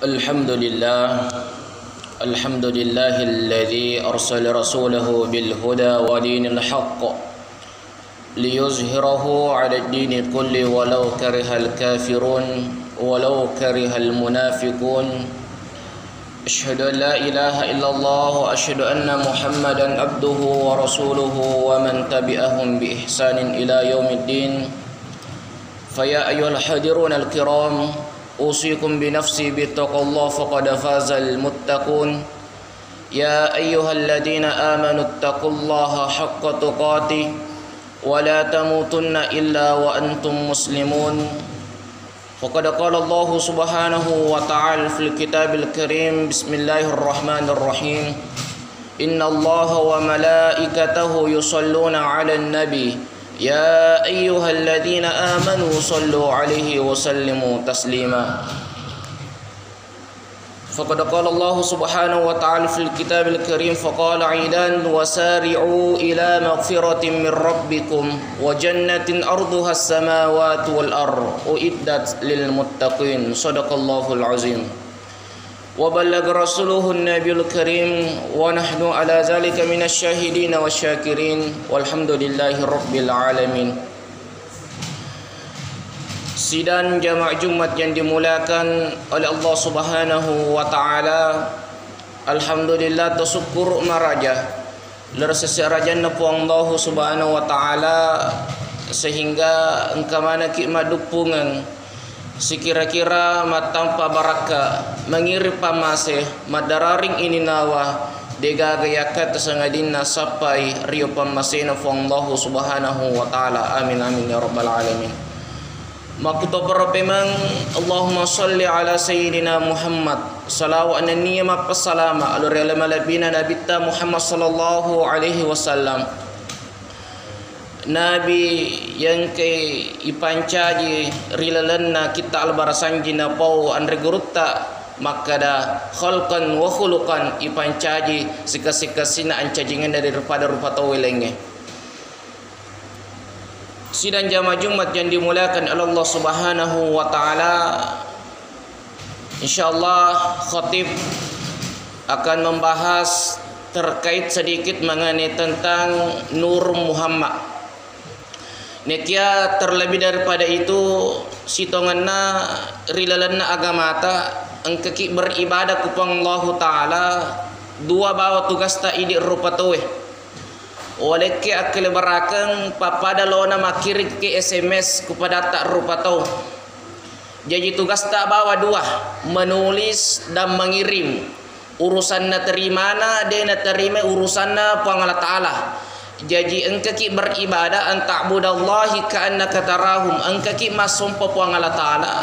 الحمد لله الذي أرسل رسوله بالهدى ودين الحق ليظهره على الدين كله ولو كره الكافرون ولو كره المنافقون أشهد أن لا إله إلا الله وأشهد أن محمدا عبده ورسوله ومن تبعهم بإحسان إلى يوم الدين فيا أيها الحاضرون الكرام أوصيكم بنفسي بتقوى الله فقد فاز المتقون يا أيها الذين آمنوا اتقوا الله حق تقاته ولا تموتن إلا وأنتم مسلمون فقد قال الله سبحانه وتعالى في الكتاب الكريم بسم الله الرحمن الرحيم إن الله وملائكته يصلون على النبي يا أيها الذين آمنوا صلوا عليه وسلموا تسليما فقد قال الله سبحانه وتعالى في الكتاب الكريم فقال عيدان وسارعوا إلى مغفرة من ربكم وجنة أرضها السماوات والأرض أعدت للمتقين صدق الله العظيم وبلغ رسوله النبي الكريم ونحن على ذلك من الشاهدين والشاكرين والحمد لله رب العالمين. Sidang jamaah Jumat yang dimuliakan oleh Allah Subhanahu wa taala, alhamdulillah tersyukur maraja lersesi rajana pu Allah Subhanahu wa taala sehingga engkau mana ki madupungan sikira-kira matampa baraka mengiri pamaseh madararing ini nawa dega gayakat sangadina sampai rio pamasena fu Allah Subhanahu wa taala. Amin amin ya rabbal alamin. Makuto berpemang Allahumma salli ala sayyidina Muhammad salawat niyama passalama alur malabina nabita Muhammad sallallahu alaihi wasallam Nabi yang ke ipancaji rilalanna kita albarasanji na pau andre gurutta makada khalqan wa khuluqan ipancaji sika-sika sina ancajingan daripada rupa tawilenge. Sidang jamaah Jumat yang dimuliakan oleh Allah Subhanahu wa taala, insyaallah khatib akan membahas terkait sedikit mengenai tentang Nur Muhammad. Nekia terlebih daripada itu sitonganna rilalanna agama ta engkeki beribadah kepada Allah taala dua bawa tugas ta idi rupa taweh oleh ke akil berakang papada lona makiri ke SMS kepada tak rupa tahu. Jadi tugas tak bawa dua, menulis dan mengirim. Urusan na terimana dia na terima urusan na Allah taala. Jadi engkaki beribadah anta'budallahi ka'annaka tarahum, engkaki masumpa puang Allah taala.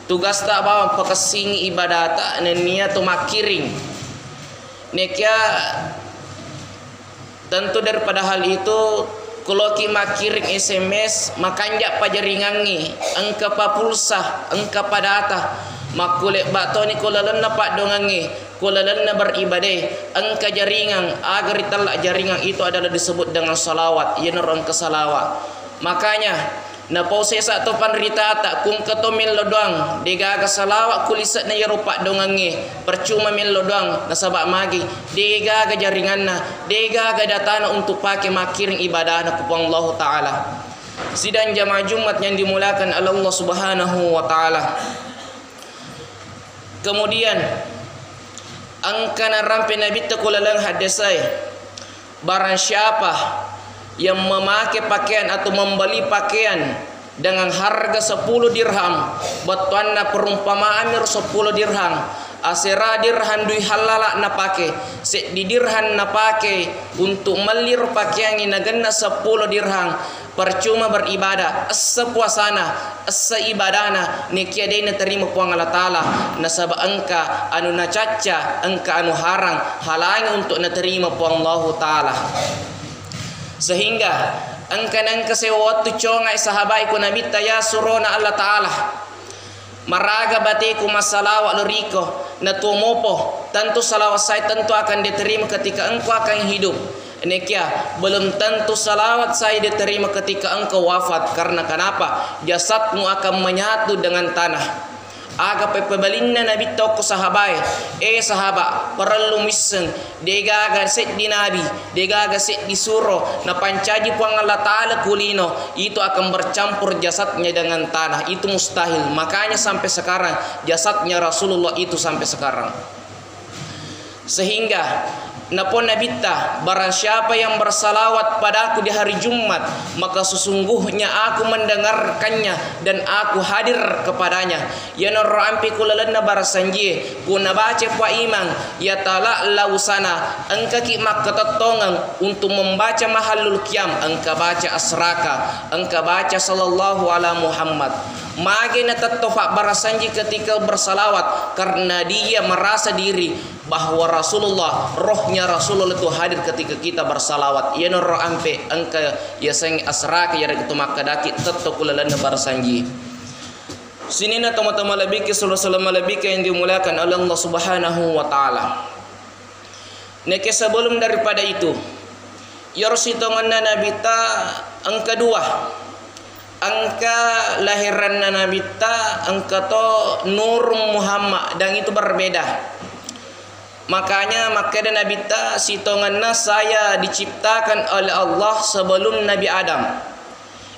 Tugas tak bawa pakasing ibadah tak niat makiring. Nekia tentu daripada hal itu kalau ki makiring SMS makanjak pajaringangi engka pa pulsa engka pa data makulek batoni kulalanna pak dongangi kulalanna beribadah engka jaringan agar telak jaringan itu adalah disebut dengan salawat ia nerang ke salawat. Makanya na pause satu panrita tak kung keto mil lodang digaga salawat kulisat na yerupak dongangi percuma mil lodang nasabak magi digaga jaringanna digaga datana untuk pakai makiring ibadah na kepada Allah taala. Sidang jamaah Jumat yang dimulakan oleh Allah Subhanahu wa taala. Kemudian angkana rampe nabi takulalang hadisai barang siapa yang memakai pakaian atau membeli pakaian dengan harga 10 dirham batuanna perumpamaan 10 dirham asera dirham dui halala na pakai di dirham na pakai untuk melir pakaian ini naganna 10 dirham percuma beribadah asa puasana asa ibadana nikia dena terima puang Allah taala nasaba engka anu na caca engka anu harang halangi untuk na terima puang Allah taala. Sehingga angkanang kasewatu congai sahabai ku nabi taya surona Allah taala maraga batiku masalawat luriko na tumopo tentu salawat saya tentu akan diterima ketika engkau akan hidup. Nekia belum tentu salawat saya diterima ketika engkau wafat. Karena kenapa? Jasadmu akan menyatu dengan tanah. aga pepebalinna nabi to ko sahabai sahabat perlu misen degaga set di nabi degaga set di suro na pancaji puang Allah Ta'ala kulino itu akan bercampur jasadnya dengan tanah, itu mustahil. Makanya sampai sekarang jasadnya Rasulullah itu sampai sekarang. Sehingga napon nabita barang siapa yang bersalawat padaku di hari Jumat, maka sesungguhnya aku mendengarkannya dan aku hadir kepadanya. Ya norrampi kulalanna barasanji kuna baca pa imang ya tala lausana engka ki makatatongang untuk membaca mahallul qiyam, engka baca asraka, engka baca sallallahu ala Muhammad. Mage na tattofa barasanji ketika bersalawat karena dia merasa diri bahwa Rasulullah, rohnya Rasulullah itu hadir ketika kita bersalawat. Ya noro ampe engka ya sang asraka ya itu makadaki tetto kulalana barasanji. Sini na tama-tama labik sallallahu alaihi yang dimuliakan oleh Allah Subhanahu wa taala. Neke sebelum daripada itu, ya rasitongan nabita angka 2. Angka lahiran Nabi ta angka to Nur Muhammad dan itu berbeda. Makanya Nabi ta sitonganna saya diciptakan oleh Allah sebelum Nabi Adam.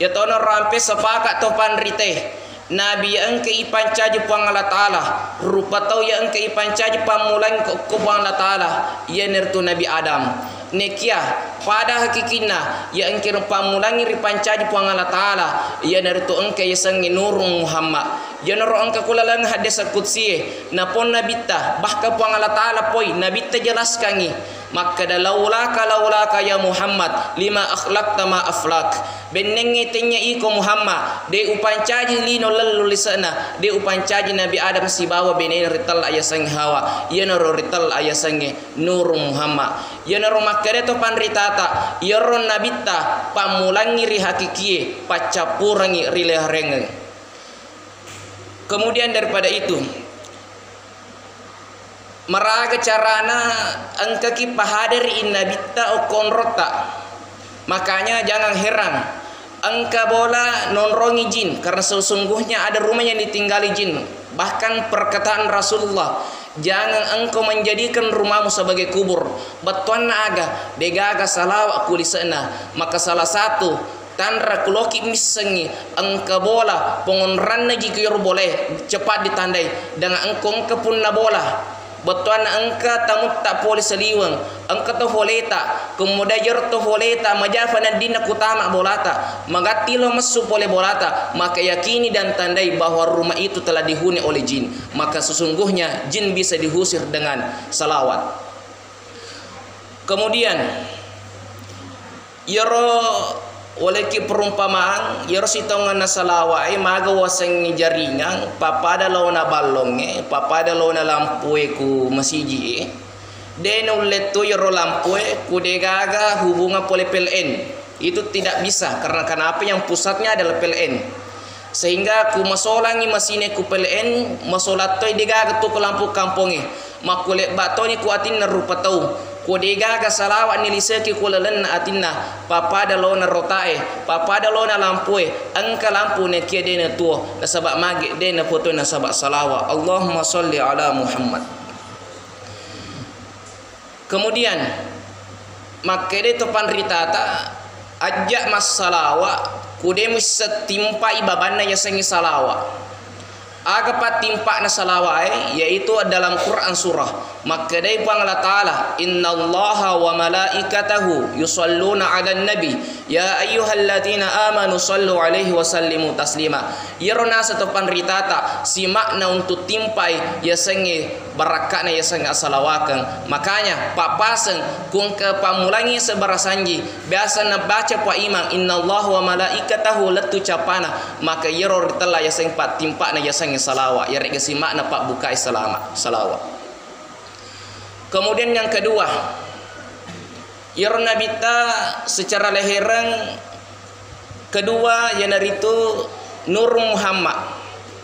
Ya tono rampe sepakat to panrite. Nabi yang ke ipancaji puang Allah Ta'ala rupa tau yang ke ipancaji pamulang ke puang Allah Ta'ala ya nertu Nabi Adam. Nekia pada hakikina ya engke pamulangi ripancaji puang Allah Ta'ala ya nertu engke ya sangi Nur Muhammad ya noro engke kulalang hadis qudsi napon nabita bahkan puang Allah Ta'ala poi nabita jelaskangi maka laulaka ya Muhammad lima akhlaqta ma aflak benengi tenya iko Muhammad de upancaji lino lalu lisana de upancaji Nabi Adam si bawa benen rital aya sang Hawa ya noro rital aya sangi Nur Muhammad ya noro makare to panritata ya ron nabita pamulangi ri hakikie pacapurangi ri lehreng. Kemudian daripada itu maraga carana angka ki pahadir inna bitta o konrota. Makanya jangan heran angka bola nonrongi jin karena sesungguhnya ada rumah yang ditinggali jin. Bahkan perkataan Rasulullah, jangan engkau menjadikan rumahmu sebagai kubur. Batuan aga degaga salawa kulisana. Maka salah satu tandra kuloki misengi engka bola pengonranna jika boleh cepat ditandai dengan engkau pun na bola. Batuan angka tamut tak boleh seliwang angka to foleta kemudian yer to foleta majafana dina kutama bolata magati lo masu pole bolata maka yakini dan tandai bahwa rumah itu telah dihuni oleh jin, maka sesungguhnya jin bisa dihusir dengan salawat. Kemudian yero oleh ki perumpamaan yero sitongan salawai maga waseng jaringan papada launa ballonge papada launa lampue ku masiji deno leto yero lampue ku degaga hubungan pole PLN itu tidak bisa karena kenapa yang pusatnya adalah PLN sehingga ku masolangi masine ku PLN masolatoi degaga tu ku lampu kamponge makule batoni ku atin rupa tau kodega ga salawat ni liseki kulalan atinna papada lona rotae papada lona lampue angka lampu ne kia dena tuo na sabak magi dena foto na sabak salawat Allahumma sholli ala Muhammad. Kemudian makede to panritata ajak mas salawat kudemu setimpa ibabanna ya sengi salawat aga patimpa na salawat yaitu dalam Quran surah maka dai pang Allah Ta'ala innallaha wa malaikatahu yusalluna 'alan nabi ya ayyuhalladzina amanu sallu alaihi wa sallimu taslima yerona satu panritata si makna untuk timpai ya sange barakana ya sange salawakan makanya papasen kung ke pamulangi sebarasanji biasa na baca pa imam innallaha wa malaikatahu latu capana maka yero ritala ya sange patimpa na ya sange salawat ya rek si makna pak bukai salawat. Kemudian yang kedua, Yarna bita secara leheran kedua yang dari itu Nur Muhammad.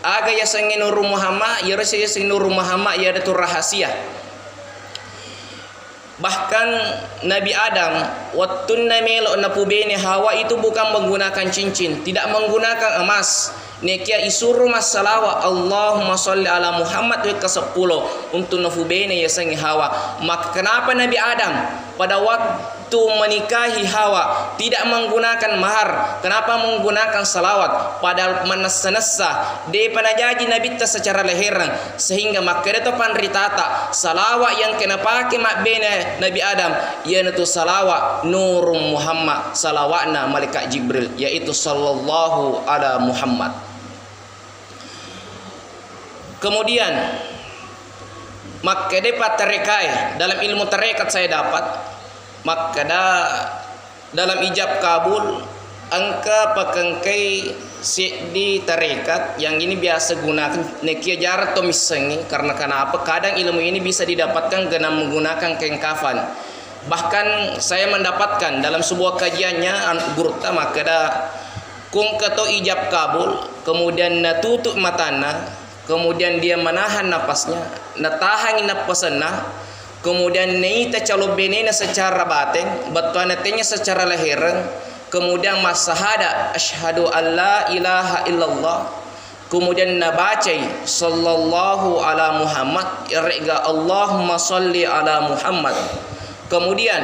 Aga ya sangi Nur Muhammad, ya rasa ya sangi Nur Muhammad ya ada tu rahasia. Bahkan Nabi Adam waktu namelo napubeni Hawa itu bukan menggunakan cincin, tidak menggunakan emas. nekia isuru masalawa Allahumma sholli ala Muhammad wa ke-10 untuk nafubene ya sangi Hawa. Maka kenapa Nabi Adam pada waktu menikahi Hawa tidak menggunakan mahar? Kenapa menggunakan salawat? Padahal manassa-nassa de panajaji Nabi ta secara leheran, sehingga maka itu panritata salawat yang kena pakai mak bene Nabi Adam yaitu salawat Nurum Muhammad, salawatna malaikat Jibril, yaitu sallallahu ala Muhammad. Kemudian maka dapat tarekai dalam ilmu tarekat saya dapat, maka dalam ijab kabul angka pakengkai di tarekat yang ini biasa gunakan nekia jarak atau misengi. Karena kenapa? Kadang ilmu ini bisa didapatkan dengan menggunakan kain kafan. Bahkan saya mendapatkan dalam sebuah kajiannya gurta maka kung keto ijab kabul, kemudian tutup matana, kemudian dia menahan napasnya, natahan napasana, kemudian neita calobenena secara batin, batuanatenya secara leheran, kemudian masahada asyhadu alla ilaha illallah, kemudian nabacai sallallahu ala Muhammad, irga Allahumma sholli ala Muhammad. Kemudian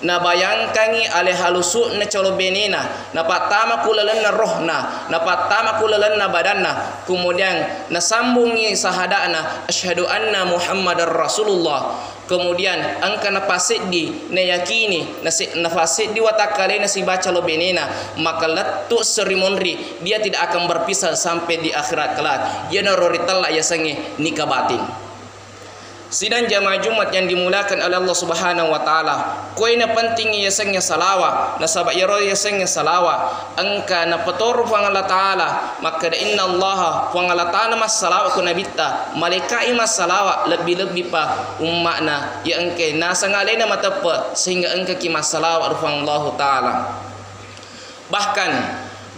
na bayangkangi ale halusu na colobenena na patama kulalan na rohna na patama kulalan na badanna, kemudian na sambungi sahadana asyhadu anna Muhammadar Rasulullah, kemudian angka na pasiddi na yakini na fasiddi watakale na si baca lobenena, maka letu serimonri dia tidak akan berpisah sampai di akhirat kelak. Ya naroritalla ya sange nikah batin. Sidang jamaah Jumat yang dimulakan oleh Allah Subhanahu wa taala, koina penting ya sengnya salawa, nasaba yaro ya sengnya salawa, angka na patoru pang Allah taala, maka inna Allah pang Allah taala mas salawa ku nabita, malaikai mas salawa lebih-lebih pa ummakna ya engke nasa ngalena matapa sehingga engke ki mas salawa rupang Allah taala. Bahkan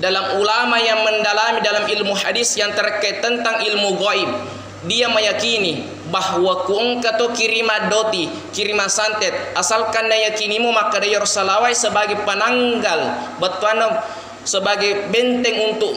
dalam ulama yang mendalami dalam ilmu hadis yang terkait tentang ilmu gaib, dia meyakini bahwa kuengka to kirima doti, kirima santet, asalkan na yakinimu maka dia salawai sebagai penanggal, batuana sebagai benteng untuk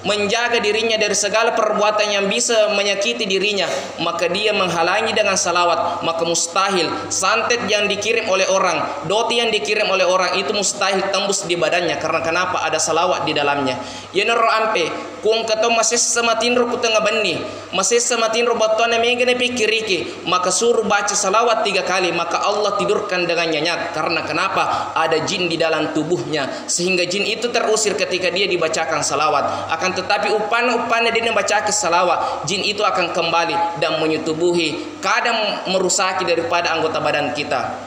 menjaga dirinya dari segala perbuatan yang bisa menyakiti dirinya, maka dia menghalangi dengan salawat. Maka mustahil santet yang dikirim oleh orang, doti yang dikirim oleh orang itu mustahil tembus di badannya. Karena kenapa? Ada salawat di dalamnya. Ya nero ampe kung kato masih sematinro kutengah bani, masih sematinro batuana megane pikiriki, maka suruh baca salawat 3 kali, maka Allah tidurkan dengan nyenyak. Karena kenapa? Ada jin di dalam tubuhnya, sehingga jin itu terusir ketika dia dibacakan salawat. Akan tetapi upan-upannya dia membaca salawat, jin itu akan kembali dan menyetubuhi, kadang merusaki daripada anggota badan kita.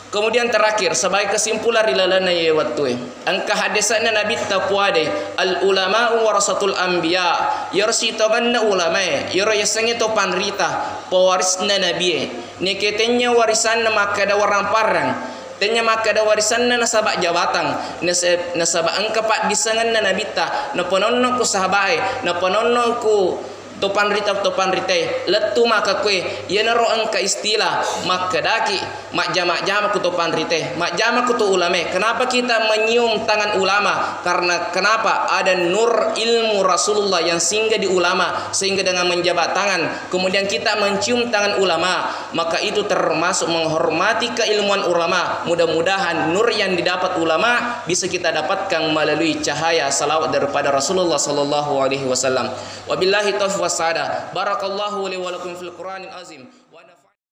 Kemudian terakhir sebagai kesimpulan rilalana ya watue, angka hadisana Nabi tapuade al ulama warasatul anbiya, yarsitoganna ulama yaro yasangi to panrita pewarisna nabi, neketenya warisan maka ada warang parang, tanya maka ada warisan nasabak jabatan, nasabak angka pak disangan na nabita, na pononno ku sahabai, na pononno ku topan rita letu maka kue ya naro angka istilah maka daki mak jama ku topan rite mak jama ku tu ulama. Kenapa kita menyium tangan ulama? Karena kenapa? Ada nur ilmu Rasulullah yang singgah di ulama, sehingga dengan menjabat tangan kemudian kita mencium tangan ulama, maka itu termasuk menghormati keilmuan ulama. Mudah-mudahan nur yang didapat ulama bisa kita dapatkan melalui cahaya salawat daripada Rasulullah sallallahu alaihi wasallam. Wabillahi taufiq wasada. Barakallahu li wa lakum fil Qur'anil azim.